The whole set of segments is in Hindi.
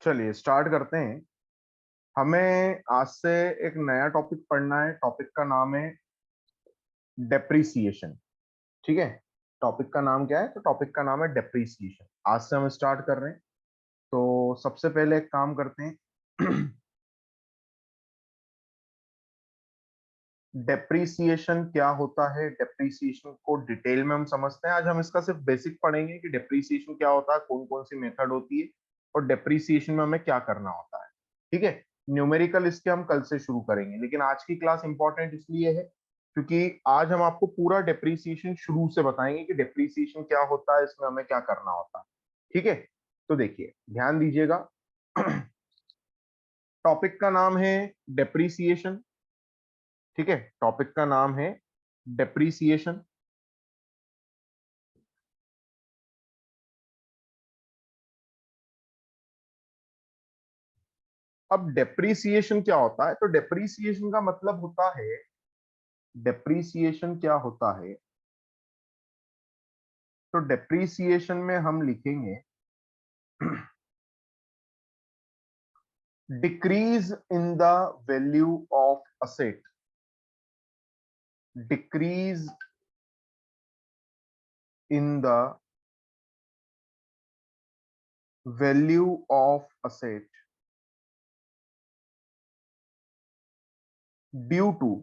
चलिए स्टार्ट करते हैं। हमें आज से एक नया टॉपिक पढ़ना है। टॉपिक का नाम है डेप्रीसिएशन। ठीक है। टॉपिक का नाम क्या है? तो टॉपिक का नाम है डेप्रीसिएशन। आज से हम स्टार्ट कर रहे हैं। तो सबसे पहले एक काम करते हैं। डेप्रीसिएशन क्या होता है, डेप्रीसिएशन को डिटेल में हम समझते हैं। आज हम इसका सिर्फ बेसिक पढ़ेंगे कि डेप्रीसिएशन क्या होता है, कौन कौन सी मेथड होती है और डेप्रीसिएशन में हमें क्या करना होता है। ठीक है। न्यूमेरिकल इसके हम कल से शुरू करेंगे, लेकिन आज की क्लास इंपॉर्टेंट इसलिए है क्योंकि आज हम आपको पूरा डेप्रीसिएशन शुरू से बताएंगे कि डेप्रीसिएशन क्या होता है, इसमें हमें क्या करना होता है। ठीक है। तो देखिए, ध्यान दीजिएगा। टॉपिक का नाम है डेप्रीसिएशन। ठीक है। टॉपिक का नाम है डेप्रीसिएशन। अब डेप्रीसिएशन क्या होता है? तो डेप्रीसिएशन का मतलब होता है, डेप्रीसिएशन क्या होता है? तो डेप्रीसिएशन में हम लिखेंगे decrease in the value of asset. Decrease in the value of asset due to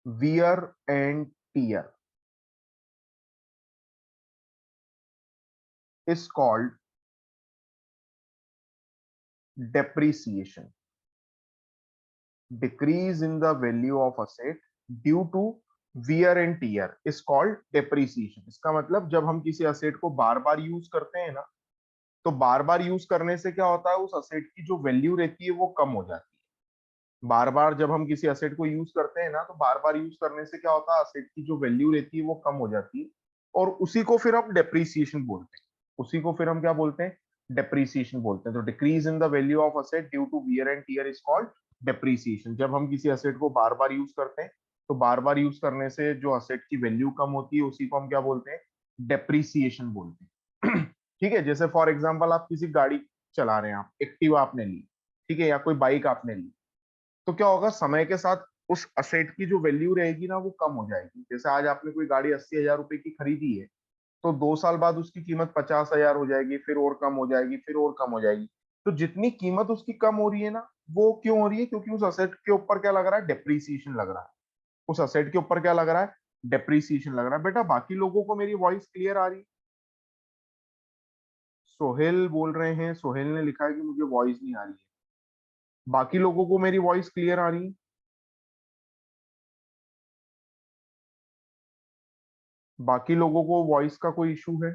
wear and tear is called depreciation. Decrease in the value of asset due to wear and tear is called depreciation. इसका मतलब जब हम किसी असेट को बार बार यूज करते हैं ना, तो बार बार यूज करने से क्या होता है, उस असेट की जो वैल्यू रहती है वो कम हो जाती है। बार बार जब हम किसी असेट को यूज करते हैं ना, तो बार बार यूज करने से क्या होता है, असेट की जो वैल्यू रहती है वो कम हो जाती है और उसी को फिर हम डेप्रीसिएशन बोलते हैं। उसी को फिर हम क्या बोलते हैं? डेप्रीसिएशन बोलते हैं। तो decrease in the value of asset due to wear and tear is called depreciation. जब हम किसी असेट को बार बार यूज करते हैं, तो बार बार यूज करने से जो असेट की वैल्यू कम होती है उसी को हम क्या बोलते हैं? डेप्रीसिएशन बोलते हैं। ठीक है। जैसे फॉर एग्जाम्पल, आप किसी गाड़ी चला रहे हैं, आप एक्टिवा आपने ली, ठीक है, या कोई बाइक आपने ली, तो क्या होगा, समय के साथ उस असेट की जो वैल्यू रहेगी ना वो कम हो जाएगी। जैसे आज आपने कोई गाड़ी 80,000 रुपए की खरीदी है, तो 2 साल बाद उसकी कीमत 50,000 हो जाएगी, फिर और कम हो जाएगी, फिर और कम हो जाएगी। तो जितनी कीमत उसकी कम हो रही है ना, वो क्यों हो रही है? क्योंकि उस असेट के ऊपर क्या लग रहा है? डेप्रीसिएशन लग रहा है। उस असेट के ऊपर क्या लग रहा है? डेप्रीसिएशन लग रहा है। बेटा बाकी लोगों को मेरी वॉइस क्लियर आ रही है? सोहेल बोल रहे हैं, सोहेल ने लिखा है कि मुझे वॉइस नहीं आ रही है। बाकी लोगों को मेरी वॉइस क्लियर आ रही है? बाकी लोगों को वॉइस का कोई इशू है?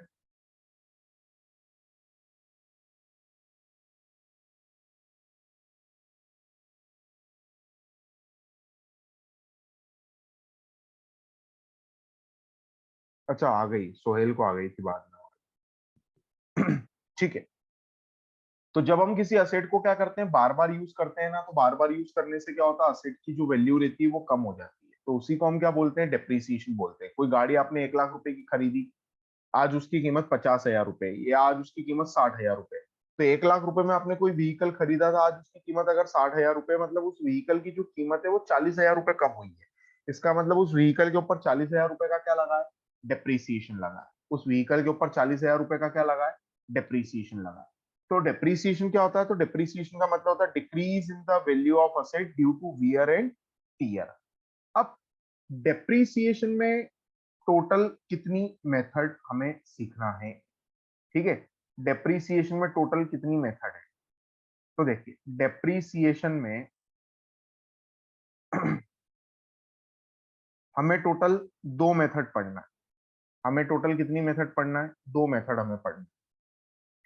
अच्छा, आ गई, सोहेल को आ गई थी बाद में। ठीक है। तो जब हम किसी असेट को क्या करते हैं, बार बार यूज करते हैं ना, तो बार बार यूज करने से क्या होता है, असेट की जो वैल्यू रहती है वो कम हो जाती है। तो उसी को हम क्या बोलते हैं? डेप्रीसिएशन बोलते हैं। कोई गाड़ी आपने 1 लाख रुपए की खरीदी, आज उसकी कीमत 50,000 रुपए या आज उसकी कीमत 60,000 रुपए। तो 1 लाख रुपए में आपने कोई व्हीकल खरीदा था, आज उसकी कीमत अगर 60,000 रुपए, मतलब उस व्हीकल की जो कीमत है वो 40,000 रुपए कम हुई है। इसका मतलब उस व्हीकल के ऊपर 40,000 रुपए का क्या लगा है? डेप्रीसिएशन लगा है। उस व्हीकल के ऊपर 40,000 रुपए का क्या लगा है? डेप्रीसिएशन लगा है। तो डेप्रीसिएशन क्या होता है? तो डेप्रीसिएशन का मतलब होता है decrease in the value of asset due to wear and tear. अब डेप्रीसिएशन में टोटल कितनी मेथड हमें सीखना है? ठीक है। डेप्रीसिएशन में टोटल कितनी मेथड है? तो देखिए, डेप्रीसिएशन में हमें टोटल 2 मेथड पढ़ना है। हमें टोटल कितनी मेथड पढ़ना है? 2 मेथड हमें पढ़ना है।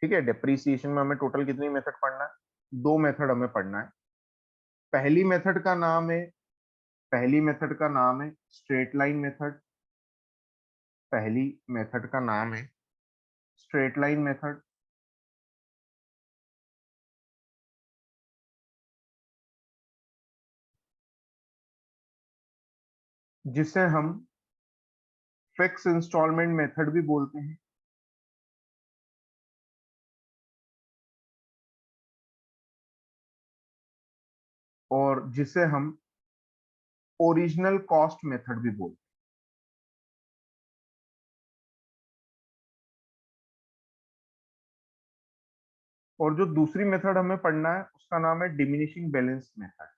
ठीक है। डेप्रीसिएशन में हमें टोटल कितनी मेथड पढ़ना है? 2 मेथड हमें पढ़ना है। पहली मेथड का नाम है, पहली मेथड का नाम है स्ट्रेट लाइन मेथड। पहली मेथड का नाम है स्ट्रेट लाइन मेथड, जिसे हम फिक्स इंस्टॉलमेंट मेथड भी बोलते हैं। और जिसे हम ओरिजिनल कॉस्ट मेथड भी बोलते हैं। और जो दूसरी मेथड हमें पढ़ना है उसका नाम है डिमिनिशिंग बैलेंस मेथड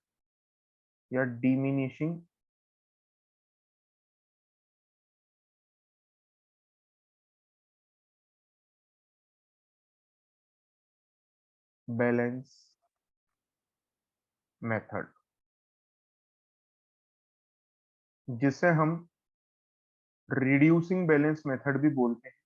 या डिमिनिशिंग बैलेंस मेथड, जिसे हम रिड्यूसिंग बैलेंस मेथड भी बोलते हैं।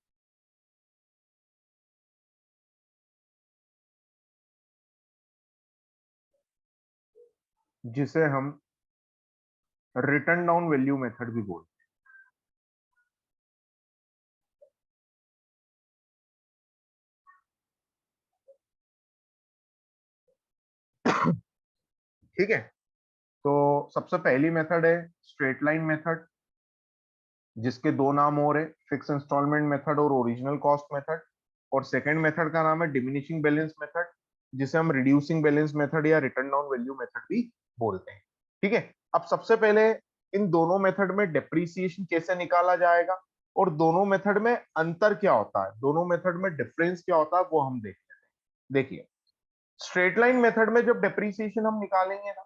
जिसे हम रिटर्न डाउन वैल्यू मेथड भी बोलते हैं। ठीक है, तो सबसे पहली मेथड है स्ट्रेट लाइन मेथड, जिसके दो नाम और है, फिक्स इंस्टॉलमेंट मेथड और ओरिजिनल कॉस्ट मेथड। और सेकंड मेथड का नाम है डिमिनिशिंग बैलेंस मेथड, जिसे हम रिड्यूसिंग बैलेंस मेथड या रिटर्न डाउन वैल्यू मेथड भी बोलते हैं। ठीक है, अब सबसे पहले इन दोनों मेथड में डेप्रीसिएशन कैसे निकाला जाएगा और दोनों मेथड में अंतर क्या होता है, दोनों मेथड में डिफरेंस क्या होता है, वो हम देख लेते हैं। देखिए, स्ट्रेट लाइन मेथड में जब डेप्रीसिएशन हम निकालेंगे ना,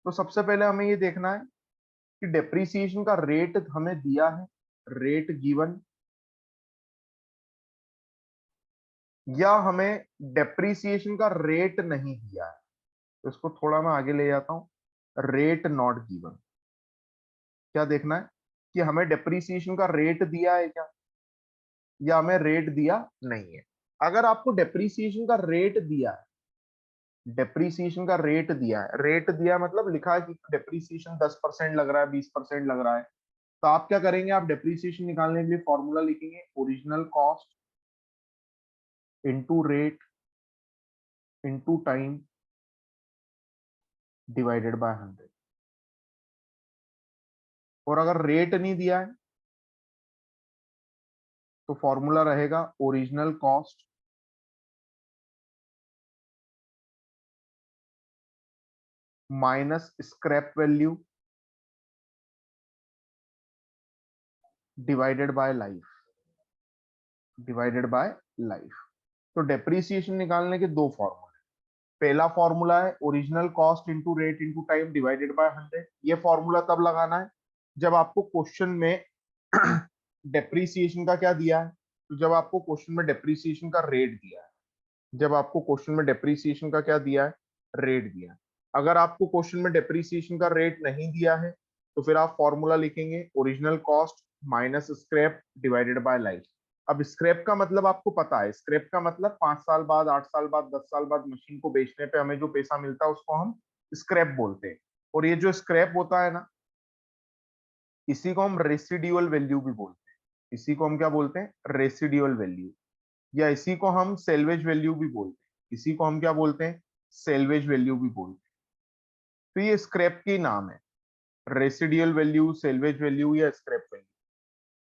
तो सबसे पहले हमें ये देखना है कि डेप्रीसिएशन का रेट हमें दिया है, रेट गिवन, या हमें डेप्रीसिएशन का रेट नहीं दिया है। तो इसको थोड़ा मैं आगे ले जाता हूं, रेट नॉट गिवन। क्या देखना है कि हमें डेप्रीसिएशन का रेट दिया है क्या, या हमें रेट दिया नहीं है। अगर आपको डेप्रीसिएशन का रेट दिया है, डेप्रीसिएशन का रेट दिया है, रेट दिया है मतलब लिखा है कि डेप्रीसिएशन 10% लग रहा है, 20% लग रहा है, तो आप क्या करेंगे, आप डेप्रीसिएशन निकालने के लिए फॉर्मूला लिखेंगे original cost into rate into time divided by 100। और अगर रेट नहीं दिया है तो फॉर्मूला रहेगा original cost minus scrap value divided by life, divided by life. तो डेप्रीसिएशन निकालने के दो फॉर्मूले, पहला फॉर्मूला है original cost into rate into time divided by 100। ये फॉर्मूला तब लगाना है जब आपको क्वेश्चन में डेप्रीसिएशन का क्या दिया है, तो जब आपको क्वेश्चन में डेप्रीसिएशन का रेट दिया है, जब आपको क्वेश्चन में डेप्रीसिएशन का क्या दिया है, रेट दिया है। अगर आपको क्वेश्चन में डेप्रीसिएशन का रेट नहीं दिया है तो फिर आप फॉर्मूला लिखेंगे original cost minus scrap divided by life. अब स्क्रैप का मतलब आपको पता है, स्क्रैप का मतलब 5 साल बाद, 8 साल बाद, 10 साल बाद मशीन को बेचने पे हमें जो पैसा मिलता है उसको हम स्क्रैप बोलते हैं। और ये जो स्क्रैप होता है ना, इसी को हम रेसिडुअल वैल्यू भी बोलते हैं। इसी को हम क्या बोलते हैं, रेसिडुअल वैल्यू, या इसी को हम सेल्वेज वैल्यू भी बोलते हैं। इसी को हम क्या बोलते हैं, सेल्वेज वैल्यू भी बोलते हैं। तो ये स्क्रैप की नाम है, रेसिडुअल वैल्यू, सेल्वेज वैल्यू या स्क्रैप वैल्यू।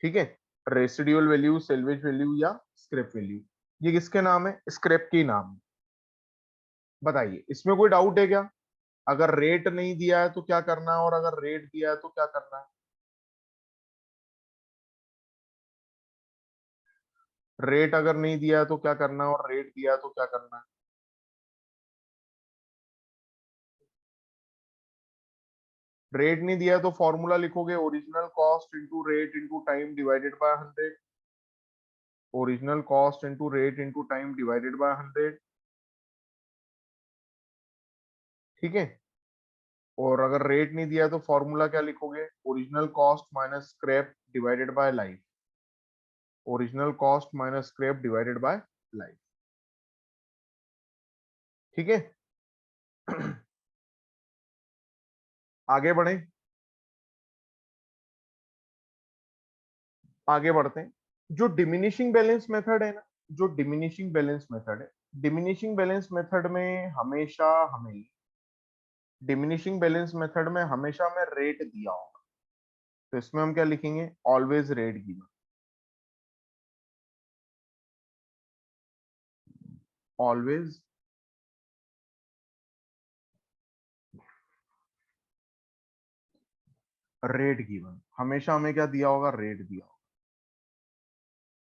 ठीक है, रेसिडुअल वैल्यू, सेल्वेज वैल्यू या स्क्रैप वैल्यू, ये किसके नाम है, स्क्रैप की नाम है। बताइए, इसमें कोई डाउट है क्या? अगर रेट नहीं दिया है तो क्या करना है, और अगर रेट दिया है तो क्या करना है? रेट अगर नहीं दिया है तो क्या करना है, और रेट दिया है तो क्या करना है? रेट नहीं दिया है तो फॉर्मूला लिखोगे original cost into rate into time divided by 100। Original cost into rate into time divided by 100। ठीक है, और अगर रेट नहीं दिया तो फॉर्मूला क्या लिखोगे, original cost minus scrap divided by life. Original cost minus scrap divided by life. ठीक है। आगे बढ़े, आगे बढ़ते हैं। जो डिमिनिशिंग बैलेंस मेथड है ना, जो डिमिनिशिंग बैलेंस मेथड है, डिमिनिशिंग बैलेंस मेथड में हमेशा हमें, डिमिनिशिंग बैलेंस मेथड में हमेशा हमें रेट दिया होगा। तो इसमें हम क्या लिखेंगे, always rate given, always rate given, हमेशा हमें क्या दिया होगा, रेट दिया होगा,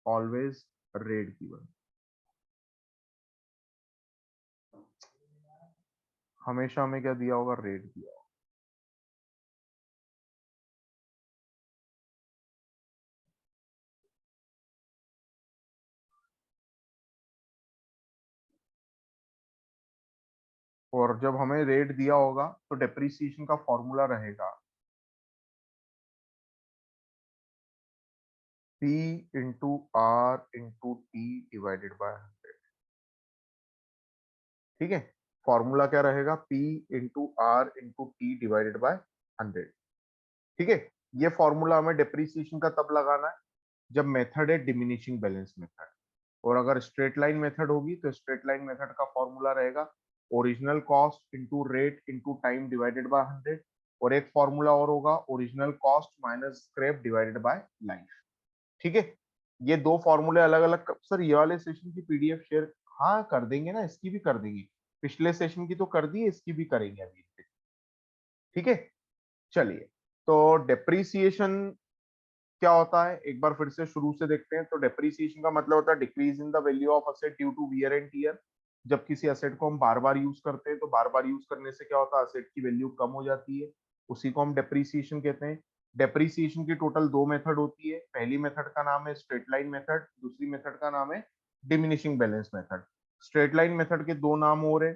ऑलवेज रेट गिवन, हमेशा हमें क्या दिया होगा, रेट दिया होगा। और जब हमें रेट दिया होगा तो डेप्रिसिएशन का फॉर्मूला रहेगा P into R into T divided by 100। ठीक है, फॉर्मूला क्या रहेगा, P into R into T divided by 100। ठीक है, ये फॉर्मूला हमें डेप्रिसिएशन का तब लगाना है जब मेथड है डिमिनिशिंग बैलेंस मेथड। और अगर स्ट्रेट लाइन मेथड होगी तो स्ट्रेट लाइन मेथड का फॉर्मूला रहेगा original cost into rate into time divided by 100। और एक फॉर्मूला और होगा original cost minus scrap divided by life. ठीक है, ये दो फॉर्मूले अलग अलग, सर ये वाले सेशन की पीडीएफ शेयर, हाँ कर देंगे ना, इसकी भी कर देंगे, पिछले सेशन की तो कर दी है, इसकी भी करेंगे अभी। ठीक है, चलिए, तो डेप्रीसिएशन क्या होता है एक बार फिर से शुरू से देखते हैं। तो डेप्रीसिएशन का मतलब होता है decrease in the value of asset due to wear and tear. जब किसी असेट को हम बार बार यूज करते हैं तो बार बार यूज करने से क्या होता है, असेट की वैल्यू कम हो जाती है, उसी को हम डेप्रीसिएशन कहते हैं। डेप्रीसिएशन की टोटल दो मेथड होती है, पहली मेथड का नाम है स्ट्रेट लाइन मेथड, दूसरी मेथड का नाम है diminishing balance method. Straight line method के दो नाम और है,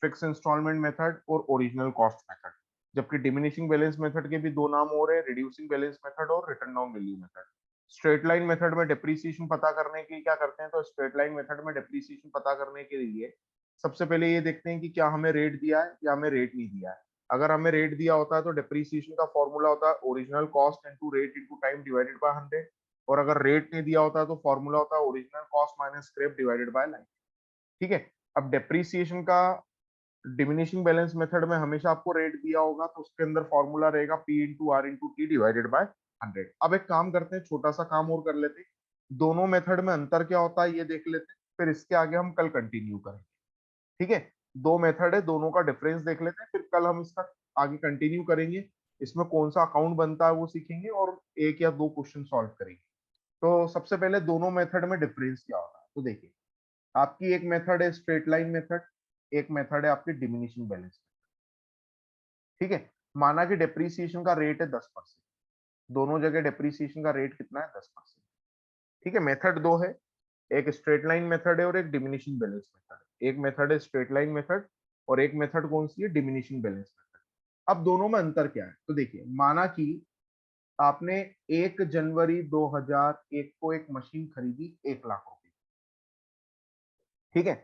फिक्स इंस्टॉलमेंट मेथड और ओरिजिनल कॉस्ट मेथड। जबकि डिमिनिशिंग बैलेंस मेथड के भी दो नाम और है, रिड्यूसिंग बैलेंस मेथड और return down value method. Straight line method में डेप्रीसिएशन पता करने के लिए क्या करते हैं, तो स्ट्रेट लाइन मेथड में डेप्रीसिएशन पता करने के लिए सबसे पहले ये देखते हैं कि क्या हमें रेट दिया है या हमें रेट नहीं दिया है। अगर हमें रेट दिया होता है तो डेप्रीसिएशन का फॉर्मूला होता है original cost into rate into time divided by 100। और अगर रेट नहीं दिया होता है तो फॉर्मूला होता है original cost minus scrap divided by life. ठीक है, अब डेप्रीसिएशन का डिमिनिशिंग बैलेंस मेथड में हमेशा आपको रेट दिया होगा तो उसके अंदर फॉर्मूला रहेगा P into R into T divided by 100। अब एक काम करते हैं, छोटा सा काम और कर लेते हैं, दोनों मेथड में अंतर क्या होता है ये देख लेते हैं, फिर इसके आगे हम कल कंटिन्यू करेंगे। ठीक है, दो मेथड है, दोनों का डिफरेंस देख लेते हैं, फिर कल हम इसका आगे कंटिन्यू करेंगे, इसमें कौन सा अकाउंट बनता है वो सीखेंगे और एक या दो क्वेश्चन सॉल्व करेंगे। तो सबसे पहले दोनों मेथड में डिफरेंस क्या होता है, तो देखिए, आपकी एक मेथड है स्ट्रेट लाइन मेथड, एक मेथड है आपकी डिमिनिशिंग बैलेंस। ठीक है, माना कि डेप्रीसिएशन का रेट है 10%, दोनों जगह डेप्रीसिएशन का रेट कितना है, 10%। ठीक है, मेथड दो है, एक स्ट्रेट लाइन मेथड है और एक डिमिनिशिंग बैलेंस मेथड। एक मेथड है स्ट्रेट लाइन मेथड और एक मेथड कौन सी है, डिमिनिशिंग बैलेंस मेथड। अब दोनों में अंतर क्या है, तो देखिए, माना कि आपने 1 जनवरी 2001 को एक मशीन खरीदी 1 लाख रुपए। ठीक है,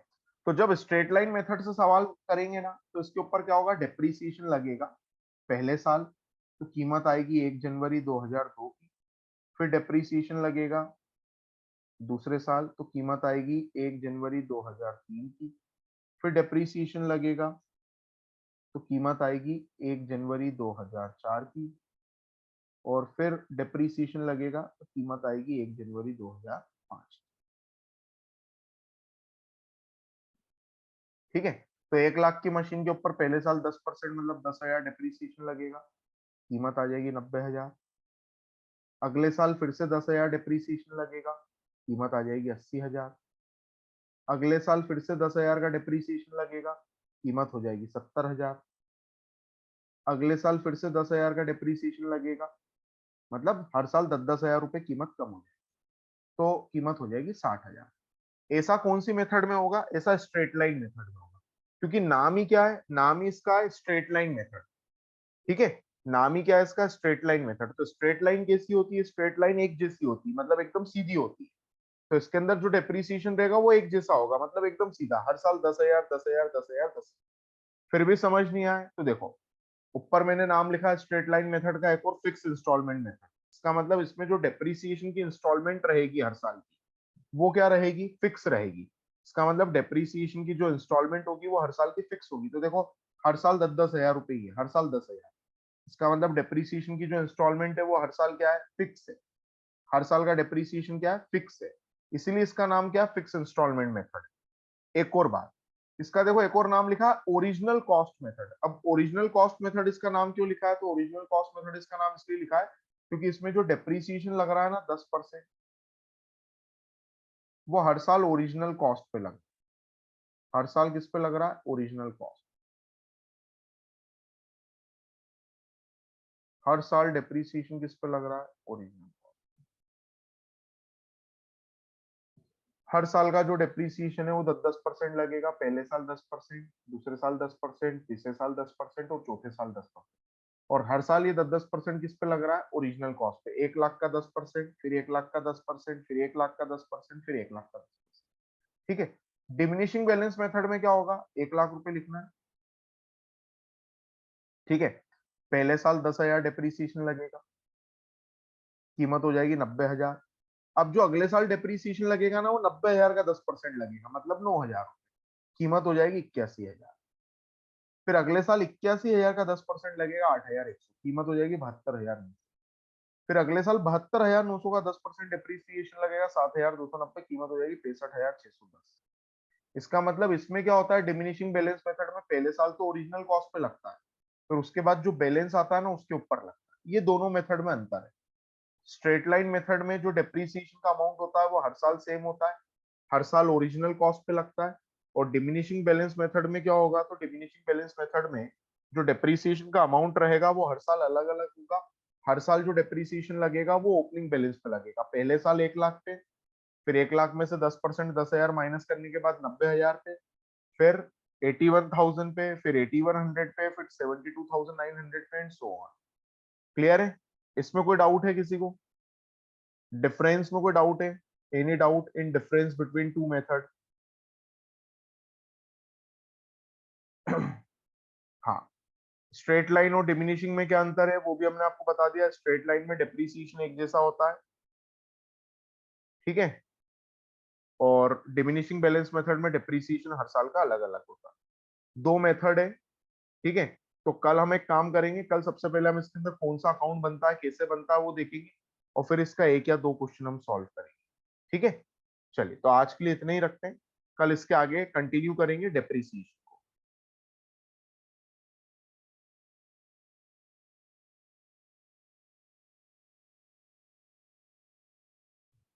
तो जब स्ट्रेट लाइन मेथड से सवाल करेंगे ना तो इसके ऊपर क्या होगा, डेप्रीसिएशन लगेगा पहले साल, तो कीमत आएगी 1 जनवरी 2002 की। फिर डेप्रीसिएशन लगेगा दूसरे साल, तो कीमत आएगी 1 जनवरी 2003 की। फिर डेप्रीसिएशन लगेगा तो कीमत आएगी 1 जनवरी 2004 की। और फिर डेप्रीसिएशन लगेगा तो कीमत आएगी 1 जनवरी 2005। ठीक है, तो 1 लाख की मशीन के ऊपर पहले साल 10% मतलब 10,000 डेप्रीसिएशन लगेगा, कीमत आ जाएगी 90,000। अगले साल फिर से 10,000 डेप्रीसिएशन लगेगा, कीमत आ जाएगी 80,000। अगले साल फिर से 10,000 का डेप्रीसिएशन लगेगा, कीमत हो जाएगी 70,000। अगले साल फिर से 10,000 का डेप्रीसिएशन लगेगा, मतलब हर साल 10-10,000 रुपए कीमत कम हो जाएगी, तो कीमत हो जाएगी 60,000। ऐसा कौन सी मेथड में होगा, ऐसा स्ट्रेट लाइन मेथड में होगा, क्योंकि नाम ही क्या है, नाम ही इसका है स्ट्रेट लाइन मेथड। ठीक है, नाम ही क्या है इसका, स्ट्रेट लाइन मेथड। तो स्ट्रेट लाइन कैसी होती है, स्ट्रेट लाइन एक जैसी होती है, मतलब एकदम सीधी होती है। तो इसके अंदर जो डेप्रीसिएशन रहेगा वो एक जैसा होगा, मतलब एकदम सीधा, हर साल 10,000 10,000 10,000 10। फिर भी समझ नहीं आए तो देखो, ऊपर मैंने नाम लिखा है स्ट्रेट लाइन मेथड का एक और फिक्स इंस्टॉलमेंट मेथड। इसका मतलब इसमें जो डेप्रीसिएशन की इंस्टॉलमेंट रहेगी हर साल की, वो क्या रहेगी, फिक्स रहेगी। इसका मतलब डेप्रीसिएशन की जो इंस्टॉलमेंट होगी वो हर साल की फिक्स होगी। तो देखो, हर साल 10-10,000 रुपए ही है, हर साल 10,000। इसका मतलब डेप्रीसिएशन की जो इंस्टॉलमेंट है वो हर साल क्या है, फिक्स है। हर साल का डेप्रीसिएशन क्या है, फिक्स है। इसीलिए इसका नाम क्या है, फिक्स इंस्टॉलमेंट मेथड। एक और बात, इसका देखो एक और नाम लिखा है ओरिजिनल कॉस्ट मेथड। अब ओरिजिनल कॉस्ट मेथड इसका नाम क्यों लिखा है? तो ओरिजिनल कॉस्ट मेथड इसका नाम इसलिए लिखा है क्योंकि इसमें जो डेप्रीसिएशन लग रहा है ना 10%, वो हर साल ओरिजिनल कॉस्ट पे लग, हर साल किस पे लग रहा है? Original cost. हर साल डेप्रीसिएशन किस पे लग रहा है? ओरिजिनल। हर साल का जो डेप्रीसिएशन है वो 10-10% लगेगा। पहले साल 10%, दूसरे साल 10%, तीसरे साल 10% और चौथे साल 10%। और हर साल ये 10-10% किस पे लग रहा है? ओरिजिनल कॉस्ट पे। 1 लाख का 10%, फिर 1 लाख का 10%, फिर 1 लाख का 10%, फिर 1 लाख का 10%। ठीक है। डिमिनिशिंग बैलेंस मेथड में क्या होगा? 1 लाख रुपए लिखना है। ठीक है। पहले साल 10,000 डेप्रीसिएशन लगेगा, कीमत हो जाएगी 90,000। अब जो अगले साल डेप्रीसिएशन लगेगा ना, वो 90,000 का 10% लगेगा, मतलब 9,000, कीमत हो जाएगी 81,000। फिर अगले साल 81,000 का 10% लगेगा, 8,100, कीमत हो जाएगी 72,900। फिर अगले साल 72,900 का 10% डेप्रीसिएशन लगेगा, 7,290, कीमत हो जाएगी 65,610। इसका मतलब इसमें क्या होता है? डिमिनिशिंग बैलेंस मेथड में पहले साल तो ओरिजिनल कॉस्ट पे लगता है, फिर उसके बाद जो बैलेंस आता है ना उसके ऊपर लगता है। ये दोनों मेथड में अंतर है। स्ट्रेट लाइन मेथड में जो डेप्रीसिएशन का अमाउंट होता है वो हर साल सेम होता है, हर साल ओरिजिनल कॉस्ट पे लगता है। और डिमिनिशिंग बैलेंस मेथड में क्या होगा? तो डिमिनिशिंग बैलेंस मेथड में जो डेप्रीसिएशन का अमाउंट रहेगा वो हर साल अलग अलग होगा। हर साल जो डेप्रीसिएशन लगेगा वो ओपनिंग बैलेंस पे लगेगा। पहले साल 1 लाख पे, फिर 1 लाख में से 10%, 10,000 माइनस करने के बाद 90,000 पे, फिर 81,000 पे, फिर 8100 पे, फिर 72,900 पे एंड सो ऑन। क्लियर है? इसमें कोई डाउट है किसी को? डिफरेंस में कोई डाउट है? Any doubt in difference between two method? हाँ। स्ट्रेट लाइन और डिमिनिशिंग में क्या अंतर है वो भी हमने आपको बता दिया। स्ट्रेट लाइन में डेप्रीसिएशन एक जैसा होता है, ठीक है, और डिमिनिशिंग बैलेंस मेथड में डेप्रीसिएशन हर साल का अलग अलग होता है। दो मेथड है, ठीक है। तो कल हम एक काम करेंगे, कल सबसे पहले हम इसके अंदर कौन सा अकाउंट बनता है, कैसे बनता है वो देखेंगे, और फिर इसका एक या दो क्वेश्चन हम सॉल्व करेंगे। ठीक है, चलिए तो आज के लिए इतना ही रखते हैं, कल इसके आगे कंटिन्यू करेंगे डेप्रीसिएशन।